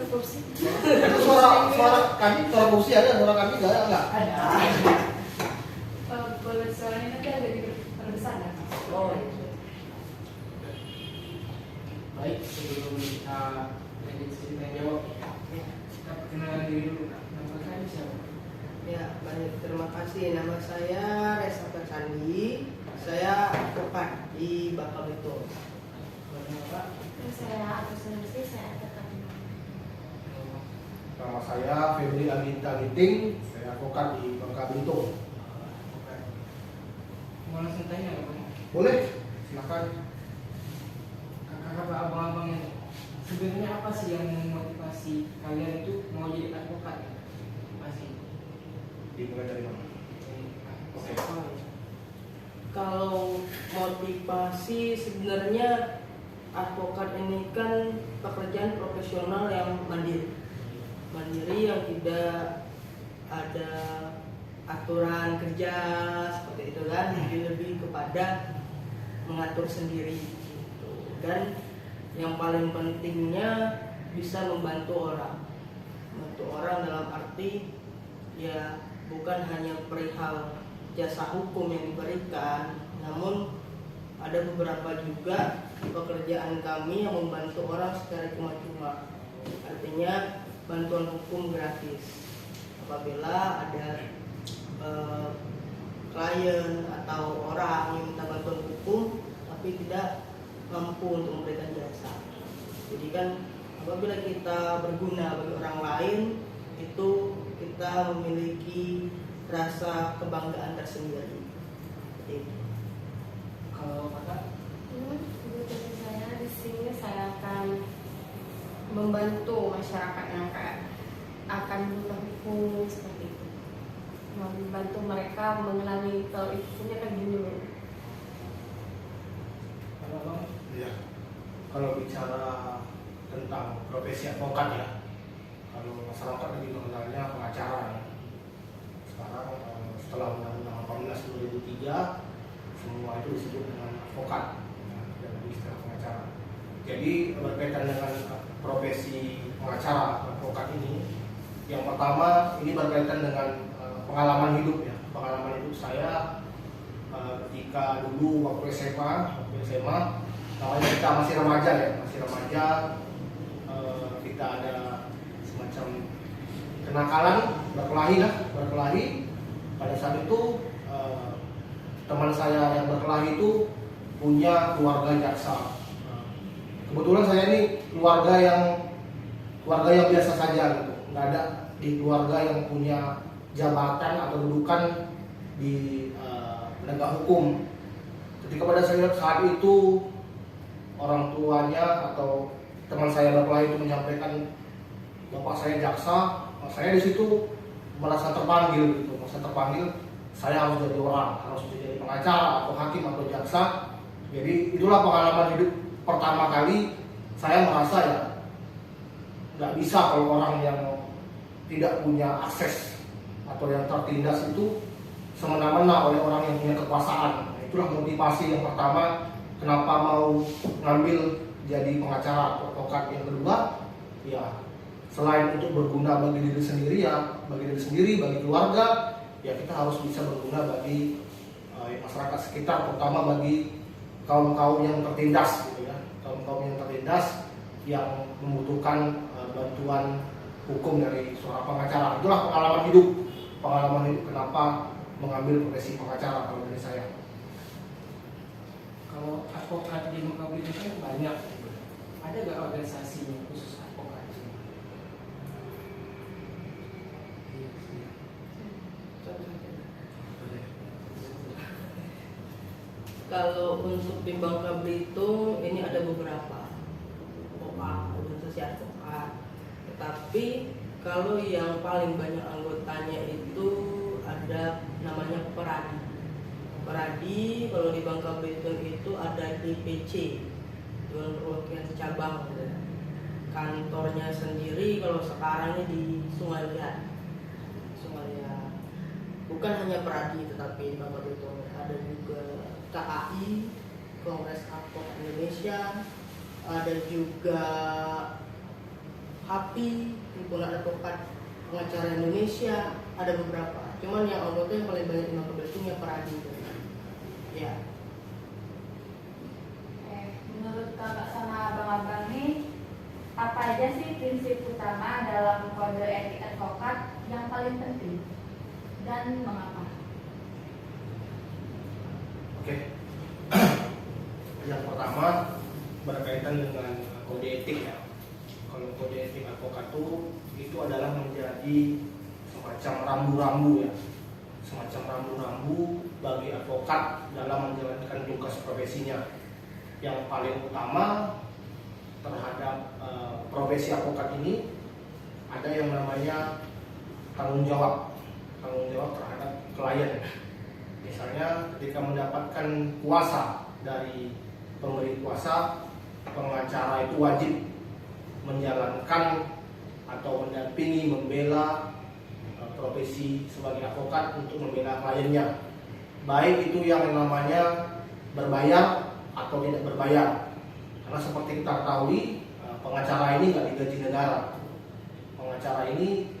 Korupsi. Itu suara kami, suara kursi ada, suara kami enggak? Ada. Boleh suaranya nanti agak diperbesar ya? Oh. Baik, sebelum kita lanjut cerita jawab, kita perkenalan diri dulu. Nama kalian siapa? Ya, baik. Terima kasih. Nama saya Resa Persandi. Saya advokat di Bangka Belitung. Bapak? Saya Agus Nursi, saya tetap. Nama saya Febri Aginta Ginting, saya advokat di Bangka Belitung. Mau langsung tanya nggak, Bang? Boleh, silakan. Kakak abang-abang ini, sebenarnya apa sih yang memotivasi kalian itu mau jadi advokat? Pasti. Dimulai dari mana? Oke. Kalau motivasi sebenarnya advokat ini kan pekerjaan profesional yang mandiri yang tidak ada aturan kerja seperti itu kan, jadi lebih kepada mengatur sendiri gitu. Dan yang paling pentingnya bisa membantu orang dalam arti ya bukan hanya perihal jasa hukum yang diberikan, namun ada beberapa juga pekerjaan kami yang membantu orang secara cuma-cuma. Artinya bantuan hukum gratis apabila ada klien atau orang yang minta bantuan hukum tapi tidak mampu untuk memberikan jasa. Jadi kan apabila kita berguna bagi orang lain, itu kita memiliki rasa kebanggaan tersendiri. Jadi, Kalau kakak? Dari saya di sini saya akan membantu masyarakat yang akan butuh hukum seperti itu, membantu mereka mengenali kalau itu punya kan gini loh. Kalau Bang? Iya. Kalau bicara tentang profesi advokat ya, kalau masyarakat lebih mengenalnya pengacara ya. Sekarang setelah Undang-Undang 18 2003 semua itu disebut dengan advokat ya, dan istilah pengacara. Jadi berkaitan dengan profesi pengacara atau advokat ini, yang pertama ini berkaitan dengan pengalaman hidup ya. Pengalaman hidup saya ketika dulu waktu SMA, namanya kita masih remaja ya, kita ada semacam kenakalan, berkelahi. Pada saat itu teman saya yang berkelahi itu punya keluarga jaksa. Kebetulan saya ini keluarga yang biasa saja gitu, nggak ada di keluarga yang punya jabatan atau dudukan di penegak hukum. Ketika pada saat itu orang tuanya atau teman saya berkelahi itu menyampaikan bapak saya jaksa, saya di situ merasa terpanggil gitu, saya harus jadi orang, harus jadi pengacara atau hakim atau jaksa. Jadi itulah pengalaman hidup pertama kali saya merasa ya nggak bisa kalau orang yang tidak punya akses atau yang tertindas itu semena-mena oleh orang yang punya kekuasaan. Itulah motivasi yang pertama kenapa mau ngambil jadi pengacara atau advokat. Yang kedua ya selain untuk berguna bagi diri sendiri, bagi keluarga, ya kita harus bisa berguna bagi masyarakat sekitar, terutama bagi kaum yang tertindas gitu ya, kaum yang tertindas yang membutuhkan bantuan hukum dari seorang pengacara. Itulah pengalaman hidup kenapa mengambil profesi pengacara kalau dari saya. Kalau advokat di Bangka Belitung kan banyak, ada nggak organisasinya khusus advokat? kalau untuk di Bangka Belitung ini ada beberapa organisasi advokat. Tetapi kalau yang paling banyak anggotanya itu ada namanya Peradi. Peradi kalau di Bangka Belitung itu ada DPC, Dewan Perwakilan Cabang. Kantornya sendiri kalau sekarang ini di Sungai Liat. Bukan hanya Peradi, tetapi di Bangka Belitung ada juga KAI, Kongres Advokat Indonesia, ada juga HAPI, Himpunan Advokat Pengacara Indonesia, ada beberapa. Cuman yang anggota yang paling banyak di Bangka Belitung ya Peradi. Ya. Menurut kakak sama abang-abang nih, apa aja sih prinsip utama dalam kode etik advokat yang paling penting dan mengapa? Oke. Yang pertama berkaitan dengan kode etik ya. Kalau kode etik advokat itu adalah menjadi semacam rambu-rambu ya, semacam rambu-rambu bagi advokat dalam menjalankan tugas profesinya. Yang paling utama terhadap profesi advokat ini ada yang namanya tanggung jawab terhadap klien. Misalnya ketika mendapatkan kuasa dari pemberi kuasa, pengacara itu wajib menjalankan atau mendampingi, membela profesi sebagai advokat untuk membela kliennya. Baik itu yang namanya berbayar atau tidak berbayar. Karena seperti kita ketahui, pengacara ini nggak digaji negara. Pengacara ini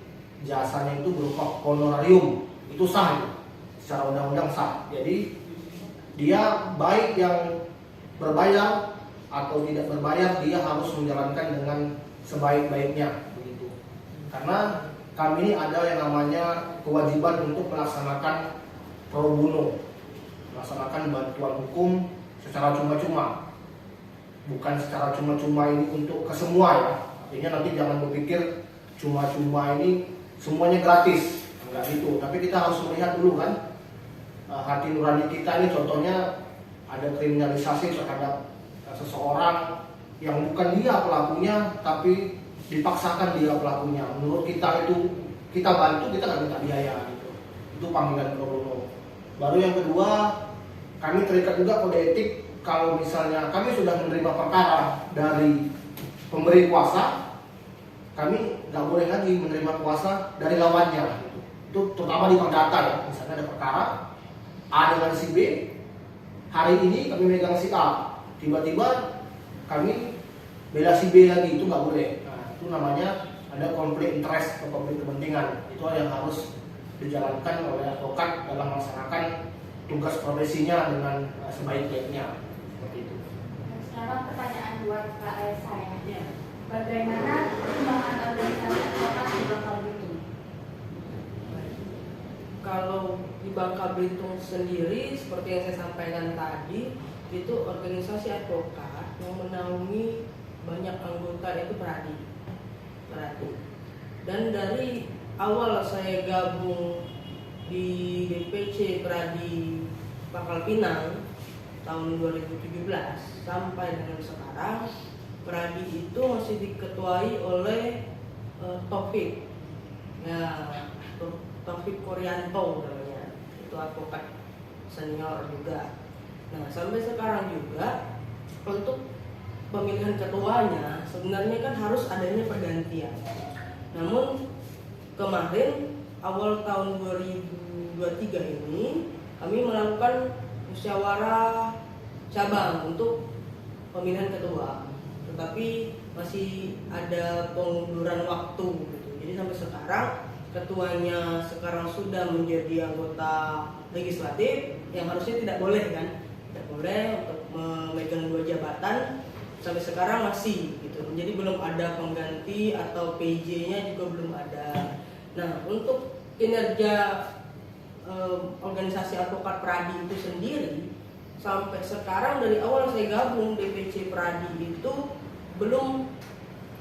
jasanya itu berupa honorarium, itu sah itu. Secara undang-undang sah. Jadi dia baik yang berbayar atau tidak berbayar, dia harus menjalankan dengan sebaik-baiknya begitu. Karena kami ini ada yang namanya kewajiban untuk melaksanakan pro bono, melaksanakan bantuan hukum secara cuma-cuma. Bukan secara cuma-cuma ini untuk ke semua ya. Artinya nanti jangan berpikir cuma-cuma ini semuanya gratis, enggak gitu. Tapi kita harus melihat dulu kan, hati nurani kita ini. Contohnya ada kriminalisasi terhadap seseorang yang bukan dia pelakunya, tapi dipaksakan dia pelakunya. Menurut kita itu, kita bantu, kita nggak minta biaya gitu. Itu panggilan pro bono. Baru yang kedua, kami terikat juga kode etik. Kalau misalnya kami sudah menerima perkara dari pemberi kuasa, kami nggak boleh lagi menerima kuasa dari lawannya gitu. Itu terutama di perdata ya. Misalnya ada perkara A dengan si B, hari ini kami megang si A, tiba-tiba kami bela si B lagi, itu nggak boleh. Nah, itu namanya ada konflik interest atau konflik kepentingan. Itu yang harus dijalankan oleh advokat dalam melaksanakan tugas profesinya dengan sebaik-baiknya. Seperti itu. Sekarang pertanyaan buat Kak Esa ya. Bagaimana perkembangan organisasi advokat di Bangka Belitung? Kalau di Bangka Belitung sendiri, seperti yang saya sampaikan tadi, itu organisasi advokat yang menaungi banyak anggota itu Peradi. Dan dari awal saya gabung di DPC Peradi Pangkal Pinang tahun 2017 sampai dengan sekarang, Peradi itu masih diketuai oleh Taufik. Ya, Taufik Koryanto namanya. Itu advokat senior juga. Nah, sampai sekarang juga untuk pemilihan ketuanya sebenarnya kan harus adanya pergantian. Namun kemarin awal tahun 2023 ini kami melakukan musyawarah cabang untuk pemilihan ketua, tetapi masih ada pengunduran waktu gitu. Jadi sampai sekarang ketuanya sekarang sudah menjadi anggota legislatif yang harusnya tidak boleh kan, tidak boleh untuk memegang dua jabatan. Sampai sekarang masih gitu, jadi belum ada pengganti atau PJ-nya juga belum ada. Nah, untuk kinerja organisasi advokat Peradi itu sendiri sampai sekarang dari awal saya gabung DPC Peradi itu belum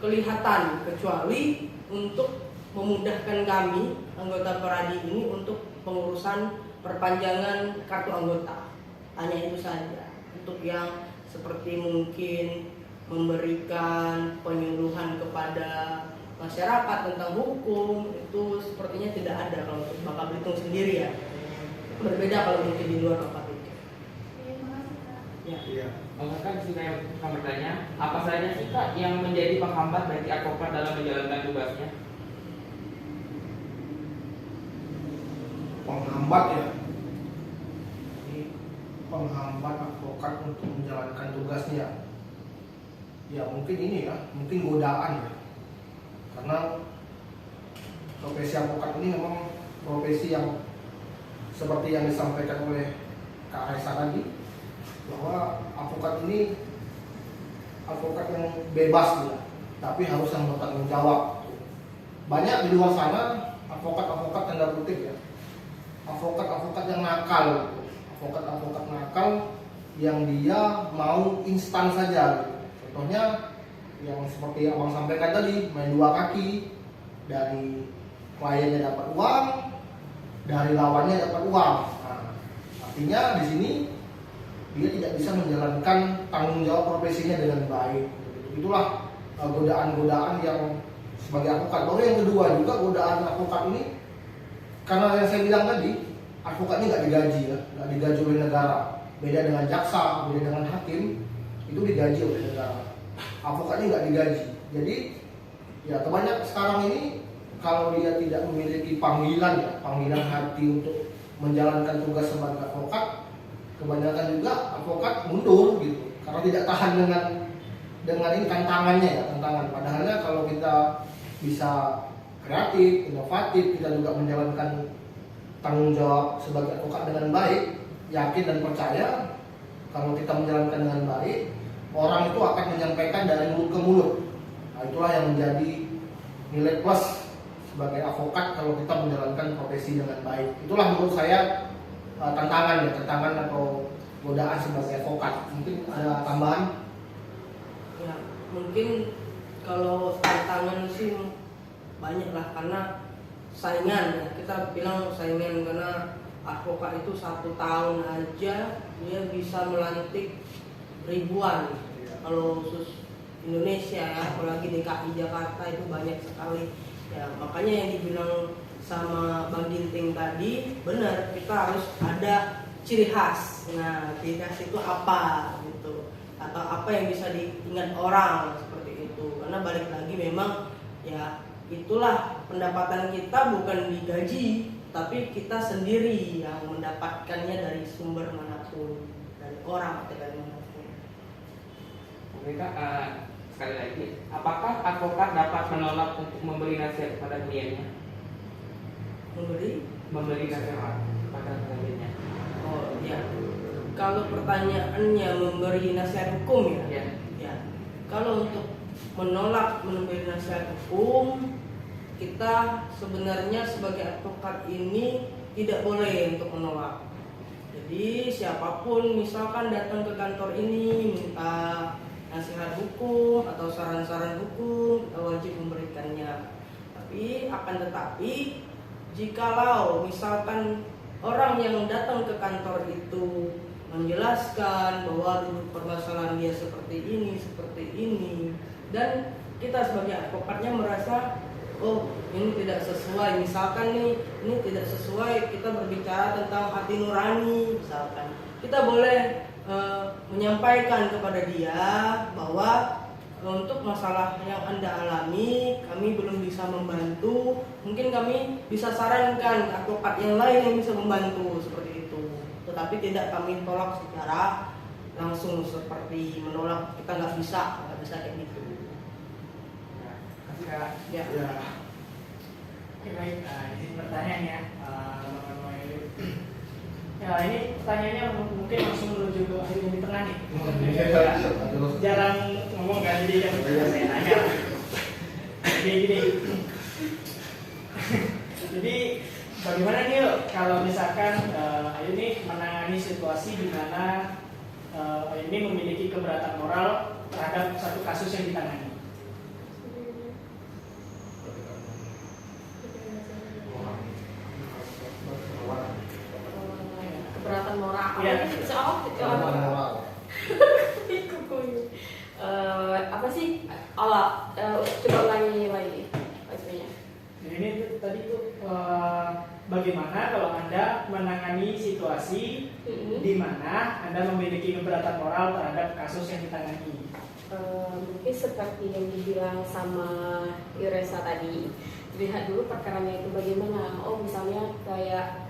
kelihatan, kecuali untuk memudahkan kami anggota Peradi ini untuk pengurusan perpanjangan kartu anggota, hanya itu saja. Untuk yang seperti mungkin memberikan penyuluhan kepada masyarakat tentang hukum itu sepertinya tidak ada kalau untuk Bangka Belitung sendiri ya. Berbeda kalau mungkin di luar Bangka Belitung. Ya. Iya. Bang Kakak, saya akan bertanya, apa saja sih Kak yang menjadi penghambat bagi advokat dalam menjalankan tugasnya? Penghambat ya. Ini penghambat advokat untuk menjalankan tugasnya. Ya mungkin ini ya, mungkin godaan ya. profesi advokat ini memang profesi yang seperti yang disampaikan oleh Kak Raisa tadi, bahwa advokat ini advokat yang bebas ya, tapi harus yang bertanggung jawab. Banyak di luar sana advokat-advokat tanda kutip ya, advokat-advokat yang nakal, advokat-advokat nakal yang dia mau instan saja. Contohnya yang seperti yang abang sampaikan tadi, main dua kaki, dari kliennya dapat uang, dari lawannya dapat uang. Nah, artinya di sini dia tidak bisa menjalankan tanggung jawab profesinya dengan baik. Itulah godaan-godaan yang sebagai advokat. Baru yang kedua juga godaan advokat ini, karena yang saya bilang tadi, advokat ini nggak digaji ya, nggak digaji oleh negara. Beda dengan jaksa, beda dengan hakim, itu digaji oleh negara. Advokat ini nggak digaji. Jadi ya kebanyakan sekarang ini kalau dia tidak memiliki panggilan ya, panggilan hati untuk menjalankan tugas sebagai advokat, kebanyakan juga advokat mundur gitu, karena tidak tahan dengan ini tantangannya ya, tantangan. Padahalnya kalau kita bisa kreatif, inovatif, kita juga menjalankan tanggung jawab sebagai advokat dengan baik, yakin dan percaya kalau kita menjalankan dengan baik, orang itu akan menyampaikan dari mulut ke mulut. Nah, itulah yang menjadi nilai plus sebagai advokat kalau kita menjalankan profesi dengan baik. Itulah menurut saya tantangan atau godaan sebagai advokat. Mungkin ada tambahan? Ya, mungkin kalau tantangan sih banyak lah, karena saingan ya, kita bilang saingan, karena advokat itu 1 tahun aja dia bisa melantik ribuan. Kalau khusus Indonesia ya, apalagi DKI Jakarta itu banyak sekali ya. Makanya yang dibilang sama Bang Ginting tadi benar, kita harus ada ciri khas. Nah, ciri khas itu apa gitu, atau apa yang bisa diingat orang seperti itu. Karena balik lagi memang ya itulah pendapatan kita, bukan digaji, tapi kita sendiri yang mendapatkannya dari sumber manapun, dari orang atau dari manapun. Mereka sekali lagi, apakah advokat dapat menolak untuk memberi nasihat kepada kliennya? Memberi nasihat kepada kliennya. Oh ya, kalau pertanyaannya memberi nasihat hukum ya, Ya. ya. Kalau untuk menolak memberi nasihat hukum, kita sebenarnya sebagai advokat ini tidak boleh untuk menolak. Jadi siapapun misalkan datang ke kantor ini minta nasihat hukum atau saran-saran hukum, kita wajib memberikannya. Tapi akan tetapi jikalau misalkan orang yang datang ke kantor itu menjelaskan bahwa dulu permasalahan dia seperti ini, dan kita sebagai advokatnya merasa oh ini tidak sesuai, misalkan nih ini tidak sesuai, kita berbicara tentang hati nurani misalkan, kita boleh menyampaikan kepada dia bahwa untuk masalah yang Anda alami kami belum bisa membantu, mungkin kami bisa sarankan advokat yang lain yang bisa membantu seperti itu, tetapi tidak kami tolak secara langsung seperti menolak, kita nggak bisa kayak gitu. Kasih Kak. Ya. Ya. Oke, baik, izin pertanyaan ya, ya ini pertanyaannya mungkin langsung menuju ke akhir yang di tengah nih. Jarang ngomong kan, jadi yang saya tanya. Jadi gini, jadi bagaimana nih yuk kalau misalkan Ayu ini menangani situasi di mana ini memiliki keberatan moral terhadap satu kasus yang ditangani. Keberatan moral. Iya. Keberatan moral. Apa sih? Coba ulangi lagi. Nah, ini tadi tuh bagaimana kalau Anda menangani situasi di mana Anda memiliki keberatan moral terhadap kasus yang ditangani. Mungkin seperti yang dibilang sama Iresa tadi, lihat dulu perkaranya itu bagaimana. Oh misalnya kayak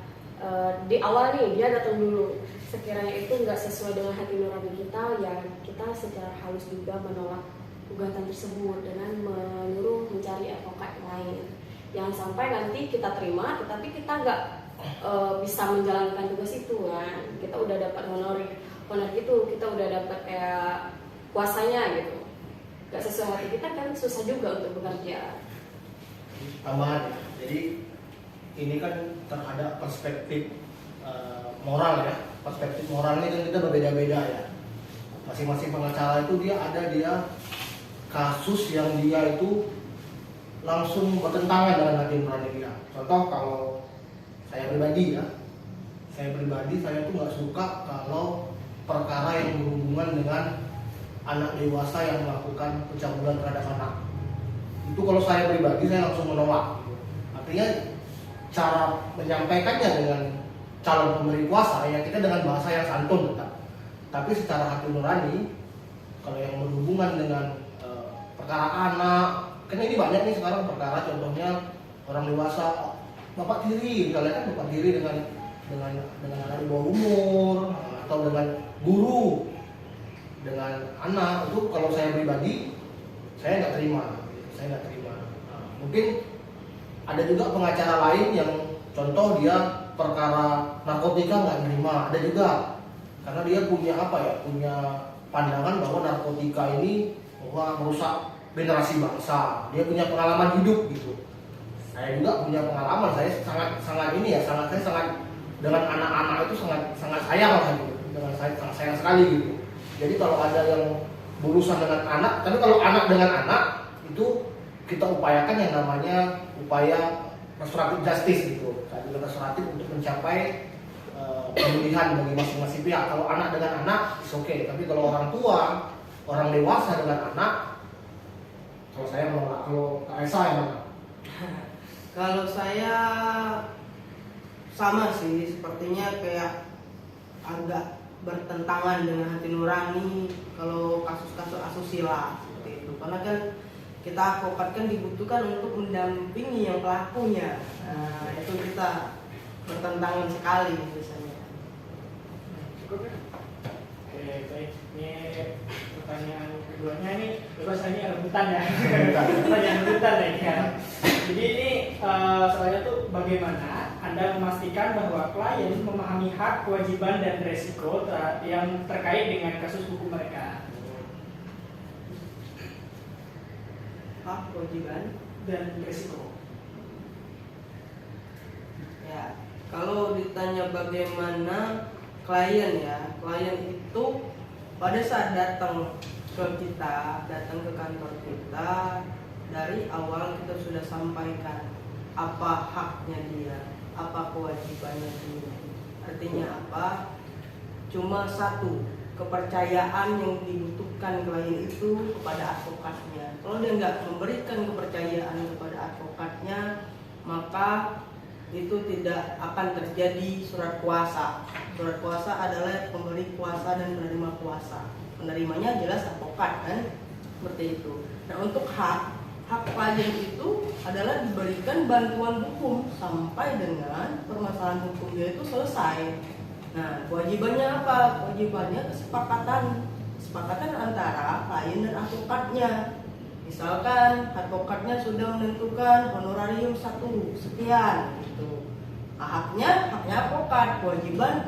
di awal nih dia datang dulu, sekiranya itu nggak sesuai dengan hati nurani kita, ya kita secara halus juga menolak gugatan tersebut dengan menyuruh mencari advokat lain. Jangan sampai nanti kita terima tetapi kita nggak bisa menjalankan tugas itu kan. Kita udah dapat honor itu, kita udah dapat kayak kuasanya gitu, nggak sesuai hati kita kan susah juga untuk bekerja. Tambahan ya. Jadi ini kan terhadap perspektif moral ya. Perspektif moral ini kan kita berbeda-beda ya. Masing-masing pengacara itu dia kasus yang dia itu langsung bertentangan dengan hati nurani dia. Contoh kalau saya pribadi saya tuh nggak suka kalau perkara yang berhubungan dengan anak dewasa yang melakukan pencabulan terhadap anak. Itu kalau saya pribadi saya langsung menolak. Artinya cara menyampaikannya dengan calon pemberi kuasa ya kita dengan bahasa yang santun tetap. Tapi secara hati nurani kalau yang berhubungan dengan perkara anak, kan ini banyak nih sekarang perkara contohnya orang dewasa bapak tiri, misalnya kan bapak tiri dengan anak di bawah umur atau dengan guru dengan anak, itu kalau saya pribadi saya nggak terima. Nah, mungkin ada juga pengacara lain yang contoh dia perkara narkotika nggak terima, ada juga karena dia punya punya pandangan bahwa narkotika ini merusak generasi bangsa, dia punya pengalaman hidup gitu. Saya juga punya pengalaman, saya sangat dengan anak-anak itu sangat sayang lah gitu, dengan sangat sayang sekali gitu. Jadi kalau ada yang berurusan dengan anak, tapi kalau anak dengan anak itu kita upayakan yang namanya upaya restoratif justice gitu, keadilan restoratif untuk mencapai pemulihan bagi masing-masing pihak. Kalau anak dengan anak, oke. Tapi kalau orang tua, orang dewasa dengan anak, kalau saya menolak. Kalau Kak Esa yang mana? Kalau saya sama sih, sepertinya kayak agak bertentangan dengan hati nurani kalau kasus-kasus asusila seperti itu. Karena kan kita advokat kan dibutuhkan untuk mendampingi yang pelakunya. Nah, itu kita bertentangan sekali biasanya. Cukup ya? Oke, baik. Ini pertanyaan keduanya nih, bebas ini rebutan ya. Pertanyaan rebutan ya. Jadi ini soalnya tuh bagaimana Anda memastikan bahwa klien memahami hak, kewajiban, dan resiko yang terkait dengan kasus hukum mereka. Hak, kewajiban, dan resiko. Ya, kalau ditanya bagaimana klien itu pada saat datang ke kita, datang ke kantor kita, dari awal kita sudah sampaikan apa haknya dia, apa kewajibannya dia. Artinya apa? Cuma satu, kepercayaan yang dibutuhkan klien itu kepada advokatnya. Kalau dia nggak memberikan kepercayaan kepada advokatnya, maka itu tidak akan terjadi surat kuasa. Surat kuasa adalah pemberi kuasa dan penerima kuasa. Penerimanya jelas advokat kan, seperti itu. Nah, untuk hak klien itu adalah diberikan bantuan hukum sampai dengan permasalahan hukum dia itu selesai. Nah, kewajibannya apa? Kewajibannya kesepakatan antara klien dan advokatnya. Misalkan advokatnya sudah menentukan honorarium 1 sekian gitu. Haknya advokat, kewajiban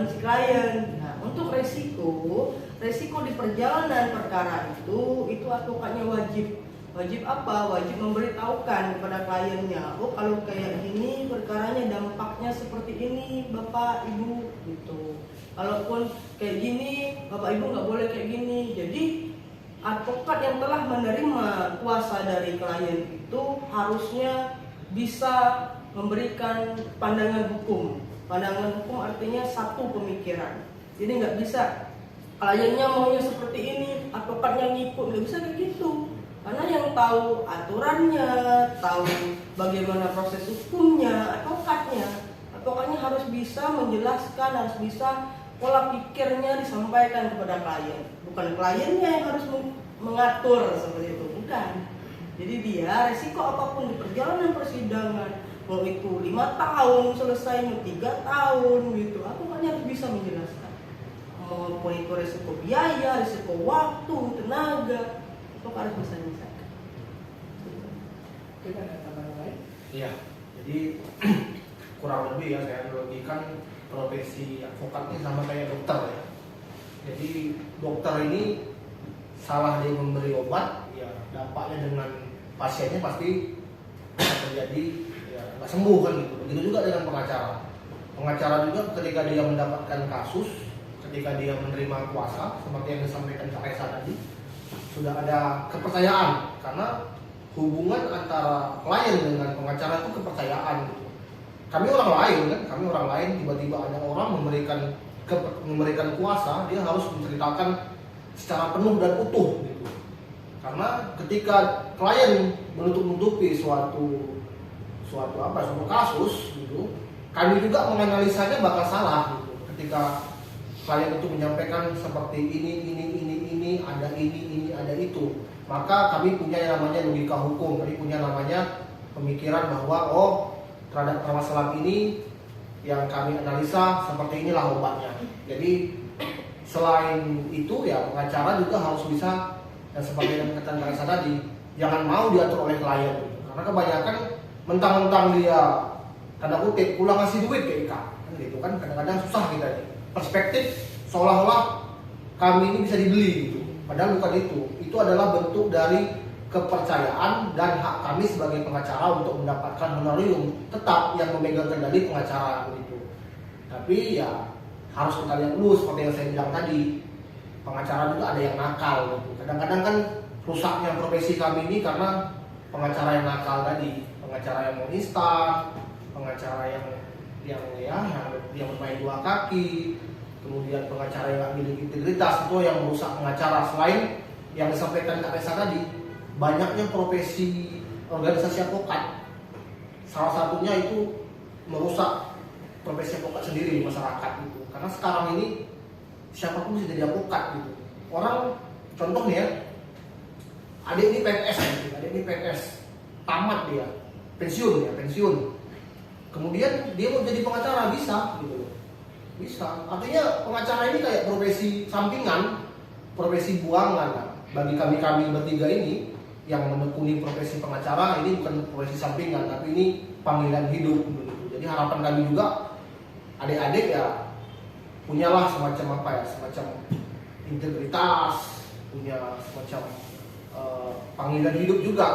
si klien. Nah, untuk resiko di perjalanan perkara itu advokatnya wajib apa? Wajib memberitahukan kepada kliennya. Oh, kalau kayak gini perkaranya dampaknya seperti ini, Bapak Ibu gitu. Kalaupun kayak gini, Bapak Ibu nggak boleh kayak gini. Jadi advokat yang telah menerima kuasa dari klien itu harusnya bisa memberikan pandangan hukum. Pandangan hukum artinya satu pemikiran. Jadi nggak bisa kliennya maunya seperti ini, advokatnya ngikut, nggak bisa kayak gitu. Karena yang tahu aturannya, tahu bagaimana proses hukumnya, advokatnya harus bisa menjelaskan, harus bisa pola pikirnya disampaikan kepada klien. Bukan kliennya yang harus mengatur seperti itu, bukan. Jadi dia resiko apapun di perjalanan persidangan, mau itu 5 tahun selesai, mau 3 tahun gitu, advokatnya harus bisa menjelaskan. Maupun itu resiko biaya, resiko waktu, tenaga, advokat harus bisa menjelaskan. Oke, ada tambahan lain? Iya. Jadi kurang lebih ya saya analogikan profesi advokat ini sama kayak dokter ya. Jadi dokter ini salah dia memberi obat, ya dampaknya dengan pasiennya pasti terjadi ya nggak sembuh kan gitu. Begitu juga dengan pengacara. Pengacara juga ketika dia mendapatkan kasus, ketika dia menerima kuasa seperti yang disampaikan Kak Resa tadi, sudah ada kepercayaan karena hubungan antara klien dengan pengacara itu kepercayaan gitu. Kami orang lain kan, tiba-tiba ada orang memberikan kuasa, dia harus menceritakan secara penuh dan utuh gitu. Karena ketika klien menutup-nutupi suatu kasus gitu, kami juga menganalisanya bakal salah gitu. Ketika klien itu menyampaikan seperti ini, ada ini, ada itu, maka kami punya yang namanya logika hukum, kami punya namanya pemikiran bahwa terhadap permasalahan ini yang kami analisa seperti inilah obatnya. Jadi selain itu ya pengacara juga harus bisa, dan seperti yang kata Kak Resa tadi, jangan mau diatur oleh klien gitu. Karena kebanyakan mentang-mentang dia tanda kutip pulang ngasih duit ke IKA kan gitu kan, kadang-kadang susah kita nih. Perspektif seolah-olah kami ini bisa dibeli gitu, padahal bukan itu. Itu adalah bentuk dari kepercayaan dan hak kami sebagai pengacara untuk mendapatkan honorarium tetap yang memegang kendali pengacara begitu. Tapi ya harus kita lihat dulu seperti yang saya bilang tadi, pengacara juga ada yang nakal gitu. Kadang-kadang kan rusaknya profesi kami ini karena pengacara yang nakal tadi, pengacara yang mau instan, pengacara yang bermain dua kaki, kemudian pengacara yang nggak memiliki integritas, itu yang merusak pengacara. Selain yang disampaikan Kak Resa tadi, banyaknya profesi organisasi advokat, salah satunya itu merusak profesi advokat sendiri di masyarakat gitu. Karena sekarang ini siapapun bisa jadi advokat gitu. Orang contoh nih ya, adik ini PNS, tamat dia, pensiun. Kemudian dia mau jadi pengacara, bisa gitu loh. Bisa. Artinya pengacara ini kayak profesi sampingan, profesi buangan lah. Bagi kami bertiga ini yang menekuni profesi pengacara, ini bukan profesi sampingan, tapi ini panggilan hidup gitu. Jadi harapan kami juga adik-adik ya punyalah semacam integritas, punya semacam panggilan hidup juga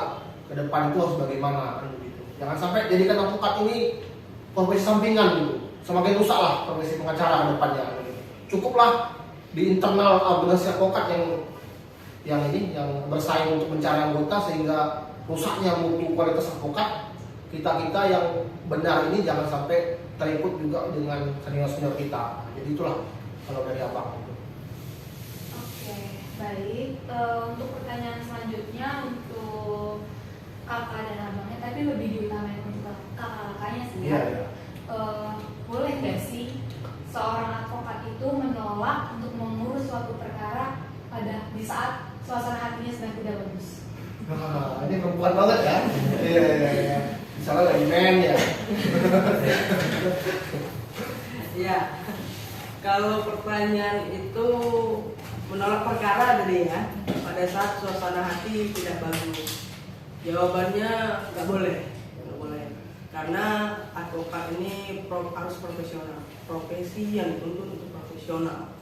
ke depan itu harus bagaimana kan begitu. Jangan sampai jadikan advokat ini profesi sampingan gitu. Semakin rusak lah profesi pengacara ke depannya gitu. Cukuplah di internal organisasi advokat yang bersaing untuk mencari anggota, sehingga rusaknya mutu kualitas advokat kita yang benar ini jangan sampai terikut juga dengan senior kita. Jadi itulah kalau dari abang. Oke, baik. Untuk pertanyaan selanjutnya untuk kakak dan abangnya, tapi lebih diutamakan untuk kakak-kakaknya sih. Iya. Boleh nggak sih seorang advokat itu menolak untuk mengurus suatu perkara di saat suasana hatinya sedang tidak bagus? Nah, ini perempuan banget ya. Iya. Misalnya lagi main ya. Ya, kalau pertanyaan itu menolak perkara tadi ya, pada saat suasana hati tidak bagus, jawabannya nggak boleh. Karena advokat ini harus profesional, profesi yang dituntut untuk profesional.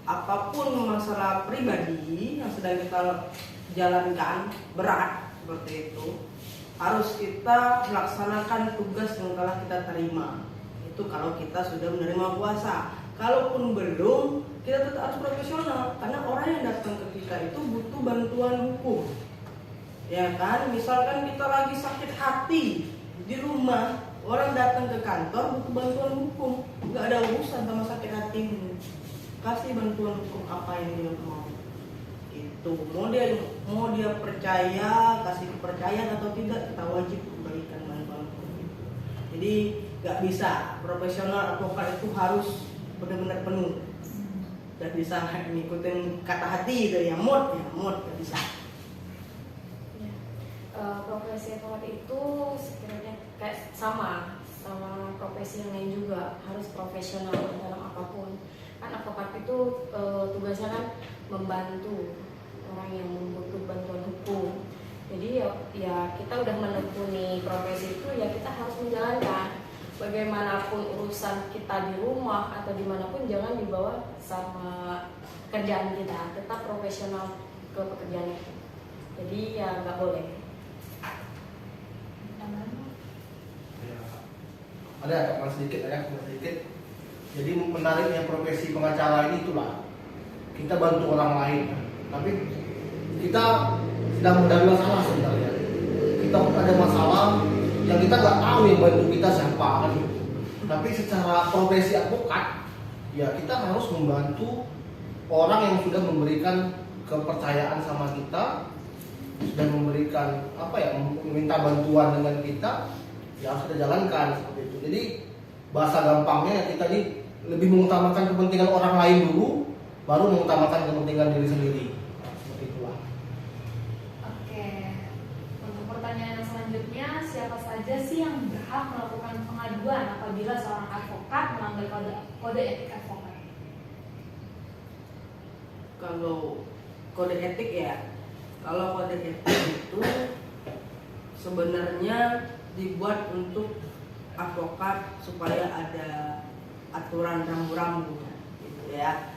Apapun masalah pribadi yang sedang kita jalankan berat seperti itu, harus kita melaksanakan tugas yang telah kita terima. Itu kalau kita sudah menerima kuasa. Kalaupun belum, kita tetap harus profesional, karena orang yang datang ke kita itu butuh bantuan hukum. Ya kan, misalkan kita lagi sakit hati di rumah, orang datang ke kantor butuh bantuan hukum, nggak ada urusan sama sakit hati. Kasih bantuan hukum apa yang dia mau. Itu mau dia percaya, kasih kepercayaan atau tidak, kita wajib memberikan bantuan hukum itu. Jadi nggak bisa profesional advokat itu harus benar-benar penuh. Nggak bisa ngikutin kata hati itu ya, mood nggak bisa. Profesi advokat itu sekiranya kayak sama profesi yang lain juga, harus profesional dalam apapun. Kan advokat itu tugasnya kan membantu orang yang membutuhkan bantuan hukum. Jadi ya kita udah menekuni profesi itu ya kita harus menjalankan. Bagaimanapun urusan kita di rumah atau dimanapun jangan dibawa sama kerjaan kita, tetap profesional ke pekerjaan itu. Jadi ya nggak boleh. Ya, ada teman sedikit ya, teman sedikit. Jadi menariknya profesi pengacara ini itulah kita bantu orang lain, tapi kita sedang menghadapi masalah sebenarnya. Kita ada masalah yang kita nggak tahu yang bantu kita siapa kan. Tapi secara profesi advokat, ya kita harus membantu orang yang sudah memberikan kepercayaan sama kita, sudah memberikan meminta bantuan dengan kita, ya harus kita jalankan seperti itu. Jadi bahasa gampangnya kita ini lebih mengutamakan kepentingan orang lain dulu, baru mengutamakan kepentingan diri sendiri. Nah, seperti itulah. Oke, untuk pertanyaan yang selanjutnya, siapa saja sih yang berhak melakukan pengaduan apabila seorang advokat melanggar kode etik advokat? Kalau kode etik ya, kalau kode etik itu sebenarnya dibuat untuk advokat supaya ada aturan rambu-rambu gitu ya.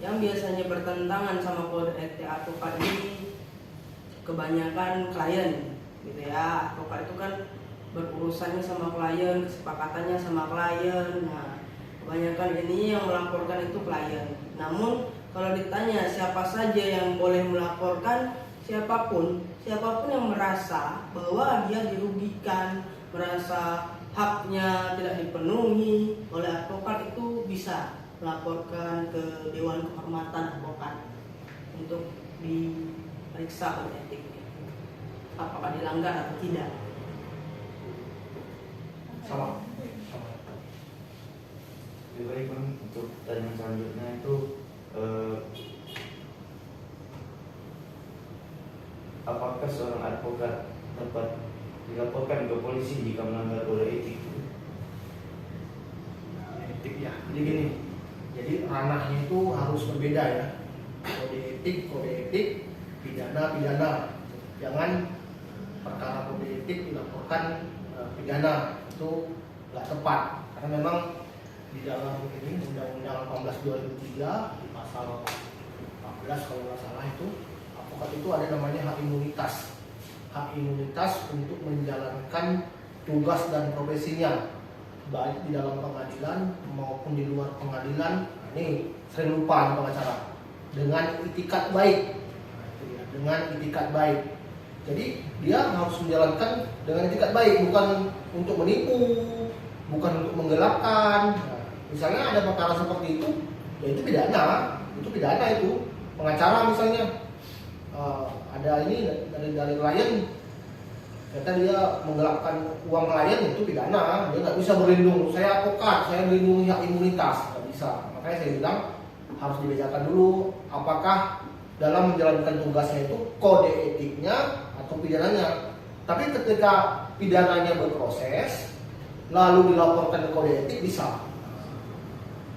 Yang biasanya bertentangan sama kode etik advokat ini kebanyakan klien gitu ya. Advokat itu kan berurusannya sama klien, kesepakatannya sama klien. Nah, kebanyakan ini yang melaporkan itu klien. Namun kalau ditanya siapa saja yang boleh melaporkan, siapapun yang merasa bahwa dia dirugikan, merasa haknya tidak dipenuhi oleh advokat itu bisa melaporkan ke Dewan Kehormatan Advokat untuk diperiksa kode etik apakah dilanggar atau tidak. Sama. Baik Bang, untuk pertanyaan selanjutnya itu apakah seorang advokat dapat dilaporkan ke polisi jika melanggar kode etik? Etik ya. Jadi gini. Jadi ranahnya itu harus berbeda ya. Kode etik, pidana. Jangan perkara kode etik dilaporkan pidana, itu nggak tepat. Karena memang di dalam ini Undang-Undang 18 2003 di pasal 14 kalau nggak salah itu, advokat itu ada namanya hak imunitas untuk menjalankan tugas dan profesinya baik di dalam pengadilan maupun di luar pengadilan. Ini sering lupa nih pengacara, dengan itikat baik. Nah, itu dia, dengan itikat baik. Jadi dia harus menjalankan dengan itikat baik, bukan untuk menipu, bukan untuk menggelapkan. Nah, misalnya ada perkara seperti itu, ya itu pidana itu. Pengacara misalnya ada ini dari klien, ternyata dia menggelapkan uang klien, itu pidana. Dia nggak bisa berlindung. Saya advokat, saya melindungi hak imunitas, nggak bisa. Makanya saya bilang harus dibedakan dulu apakah dalam menjalankan tugasnya itu kode etiknya atau pidananya. Tapi ketika pidananya berproses lalu dilaporkan ke kode etik bisa.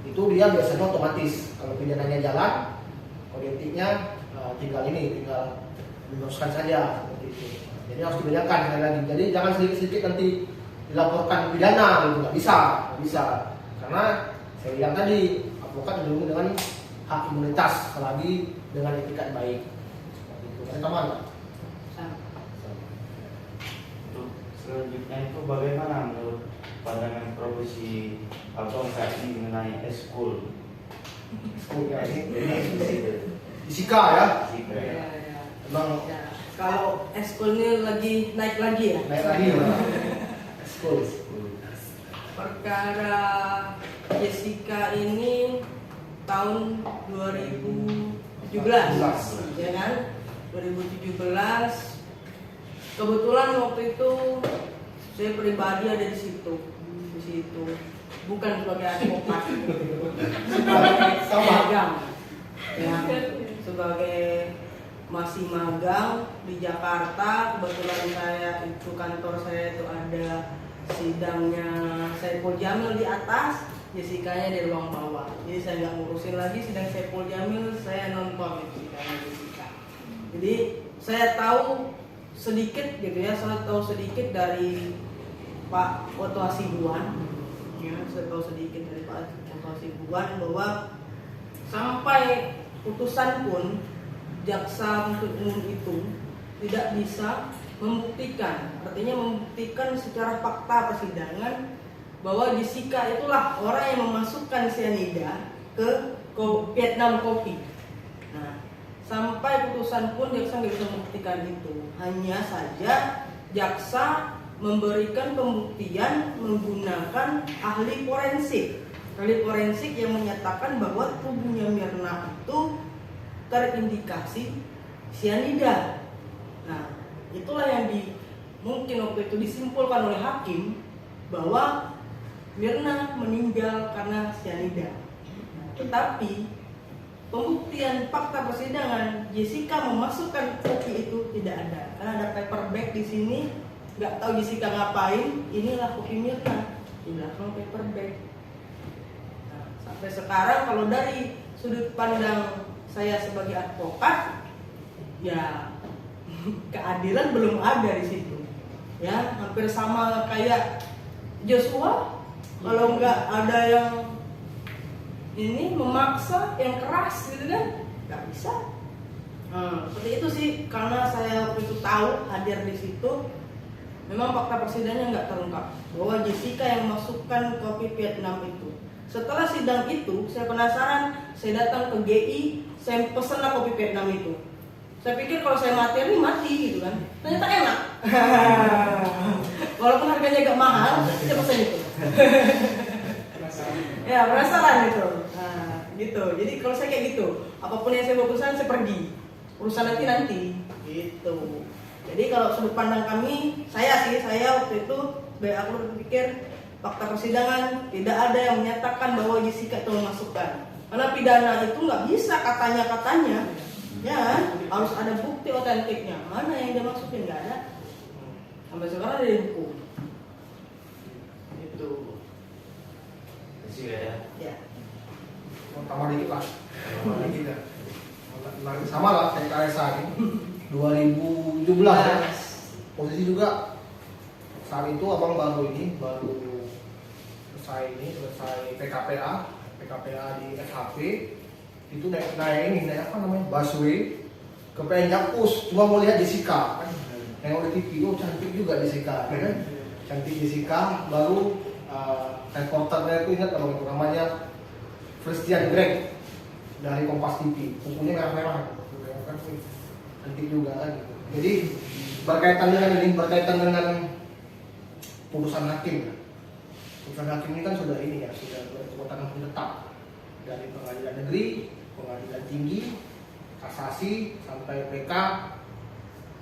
Itu dia biasanya otomatis. Kalau pidananya jalan, kode etiknya tinggal meneruskan saja seperti itu. Jadi harus dibedakan sekali lagi. Jadi jangan sedikit-sedikit nanti dilaporkan pidana gitu, nggak bisa. Karena saya bilang tadi advokat dilindungi dengan hak imunitas, selagi dengan etikat baik. Seperti itu. Ada tambahan nggak? Untuk selanjutnya itu bagaimana menurut pandangan profesi Abang saat ini mengenai eskul? Ya, ini Isika ya. Ya. Emang Ya, kalau eskul ini lagi naik lagi ya. naik lagi ya. School. Perkara Jessica ini tahun 2017, ya kan? 2017. Kebetulan waktu itu saya pribadi ada di situ. Bukan sebagai advokat, sebagai magang, ya, sebagai masih magang di Jakarta. Kebetulan kantor saya itu ada sidangnya Saiful Jamil di atas, Jessica-nya di ruang bawah. Jadi saya nggak ngurusin lagi sidang Saiful Jamil, saya nonton sidangnya Jessica. Jadi saya tahu sedikit gitu ya, saya tahu sedikit dari Pak Oto Hasibuan, ya, saya tahu sedikit dari Pak Oto Hasibuan bahwa sampai putusan pun jaksa penuntut umum itu tidak bisa membuktikan, artinya membuktikan secara fakta persidangan bahwa Jessica itulah orang yang memasukkan cyanida ke Vietnam Coffee. Nah, sampai putusan pun jaksa nggak bisa membuktikan itu. Hanya saja jaksa memberikan pembuktian menggunakan ahli forensik yang menyatakan bahwa tubuhnya Mirna itu terindikasi cyanida. Nah, itulah yang mungkin waktu itu disimpulkan oleh hakim bahwa Mirna meninggal karena cyanida. Tetapi pembuktian fakta persidangan Jessica memasukkan kopi itu tidak ada, karena ada paper bag di sini, nggak tahu Jessica ngapain. Inilah kopi Mirna di belakang paper bag. Nah, sampai sekarang kalau dari sudut pandang saya sebagai advokat, ya keadilan belum ada di situ. Ya, hampir sama kayak Joshua, kalau nggak ada yang ini memaksa yang keras gitu kan, nggak bisa. Seperti itu sih, karena saya waktu itu tahu hadir di situ, memang fakta persidangannya nggak terungkap bahwa Jessica yang masukkan kopi Vietnam itu. Setelah sidang itu, saya penasaran, saya datang ke GI, saya pesenlah kopi Vietnam itu. Saya pikir kalau saya materi mati gitu kan, ternyata enak. Walaupun harganya agak mahal, saya pesen itu. Ya, penasaran itu. Nah, gitu. Jadi kalau saya kayak gitu, apapun yang saya putuskan saya pergi. Urusan nanti gitu. Jadi kalau sudut pandang kami, saya waktu itu aku berpikir fakta persidangan tidak ada yang menyatakan bahwa Jessica itu memasukkan. Karena pidana itu nggak bisa katanya, ya harus ada bukti otentiknya. Mana yang dia masukin, nggak ada. Sampai sekarang ada hukum. Itu. Ya. Tambah dikit lah. Sama lah kayak KSA ini 2017 ya. Posisi juga saat itu abang baru selesai PKPA di FHP. Itu naik apa namanya, busway ke Penjapus, cuma mau lihat Jessica kan, nengok di TV, oh cantik juga Jessica, ya kan? Cantik Jessica. Baru reporternya itu ingat kalau itu namanya Christian Greg dari Kompas TV, bukunya merah-merah kan, cantik juga kan gitu. Jadi berkaitan dengan putusan hakim. Putusan hakim ini kan sudah berkekuatan hukum tetap dari pengadilan negeri, pengadilan tinggi, kasasi sampai PK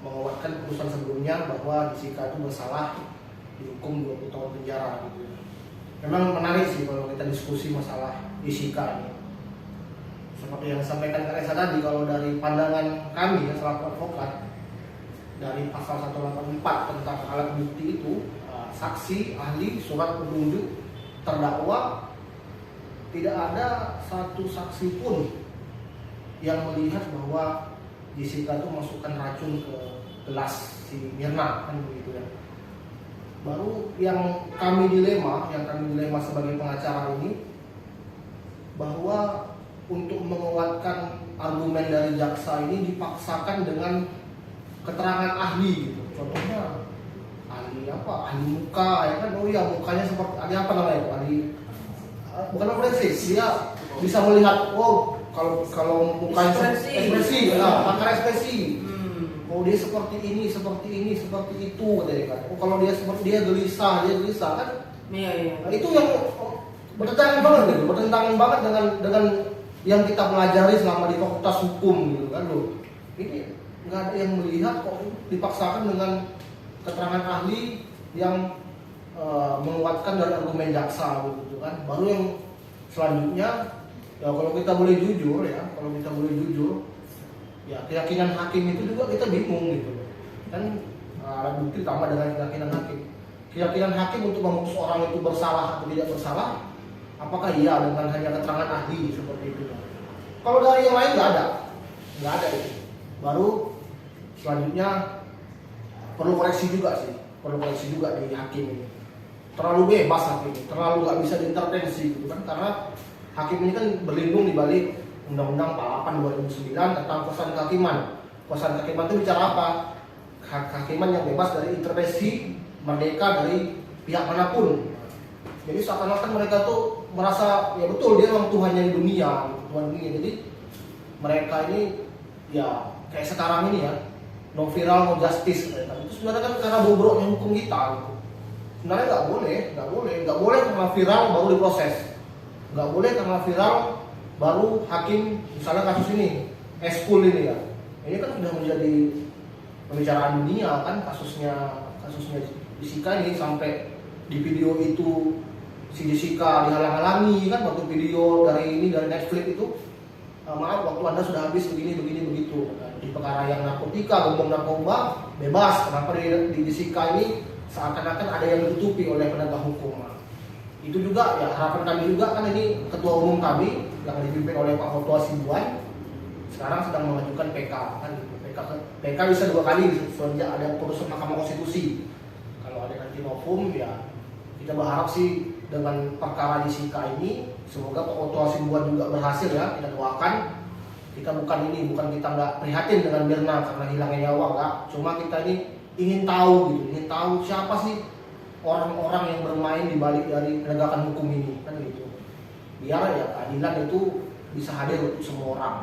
menguatkan putusan sebelumnya bahwa Jessica itu bersalah, dihukum 20 tahun penjara gitu. Memang menarik sih kalau kita diskusi masalah Jessica ini. Seperti yang disampaikan Kak Reza tadi, kalau dari pandangan kami ya selaku advokat, dari pasal 184 tentang alat bukti itu, saksi, ahli, surat penunjuk, terdakwa, tidak ada satu saksi pun yang melihat bahwa Jessica itu masukkan racun ke gelas si Mirna kan begitu ya. Baru yang kami dilema sebagai pengacara ini, bahwa untuk menguatkan argumen dari jaksa ini dipaksakan dengan keterangan ahli gitu. Contohnya ahli muka ya kan, oh iya mukanya seperti apa namanya itu, ahli bukan forensik, dia bisa melihat kalau mukanya ekspresi, pakar ekspresi. Oh dia seperti ini, seperti itu katanya kan. Oh kalau dia seperti dia gelisah kan. Iya. Nah, itu yang bertentangan banget dengan yang kita pelajari selama di fakultas hukum gitu kan loh. Ini nggak ada yang melihat kok dipaksakan dengan keterangan ahli yang menguatkan dari argumen jaksa gitu kan. Baru yang selanjutnya ya kalau kita boleh jujur ya keyakinan hakim itu juga kita bingung gitu kan, alat bukti ditambah dengan keyakinan hakim. Keyakinan hakim untuk memutus orang itu bersalah atau tidak bersalah, apakah iya dengan hanya keterangan ahli seperti itu? Kalau dari yang lain nggak ada itu. Baru selanjutnya perlu koreksi juga sih, perlu koreksi juga di hakim ini. Terlalu bebas hakim ini, terlalu nggak bisa diintervensi gitu kan, karena hakim ini kan berlindung di balik Undang-Undang 48 2009 tentang kekuasaan kehakiman. Kekuasaan kehakiman itu bicara apa? Kehakiman yang bebas dari intervensi, merdeka dari pihak manapun. Jadi seakan-akan mereka tuh merasa ya betul dia memang Tuhannya di dunia, Tuhan dunia. Jadi mereka ini ya kayak sekarang ini ya, no viral no justice. Itu sebenarnya kan karena bobroknya hukum kita. Gitu. Sebenarnya nggak boleh karena viral baru diproses, nggak boleh karena viral baru hakim misalnya kasus ini, eskul ini ya, ini kan sudah menjadi pembicaraan dunia kan kasusnya Jessica ini, sampai di video itu si Jessica dihalang-halangi kan waktu video dari Netflix itu, maaf waktu Anda sudah habis begini begitu. Di perkara yang narkotika, gembong narkoba bebas, kenapa di Jessica ini seakan-akan ada yang ditutupi oleh penegak hukum. Itu juga ya harapan kami juga kan, ini ketua umum kami yang dipimpin oleh Pak Foto Hasibuan sekarang sedang mengajukan PK kan, PK bisa 2 kali sejak ada putusan Mahkamah Konstitusi. Kalau ada nanti novum ya kita berharap sih dengan perkara Jessica ini semoga Pak Foto Hasibuan juga berhasil ya, kita doakan. Kita bukan kita nggak prihatin dengan Mirna karena hilangnya nyawa, nggak, cuma kita ini ingin tahu siapa sih orang-orang yang bermain di balik dari penegakan hukum ini kan gitu, biar ya keadilan itu bisa hadir untuk semua orang.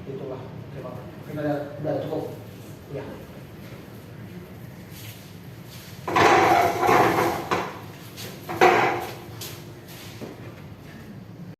Itulah, terima kasih. Kita udah cukup ya.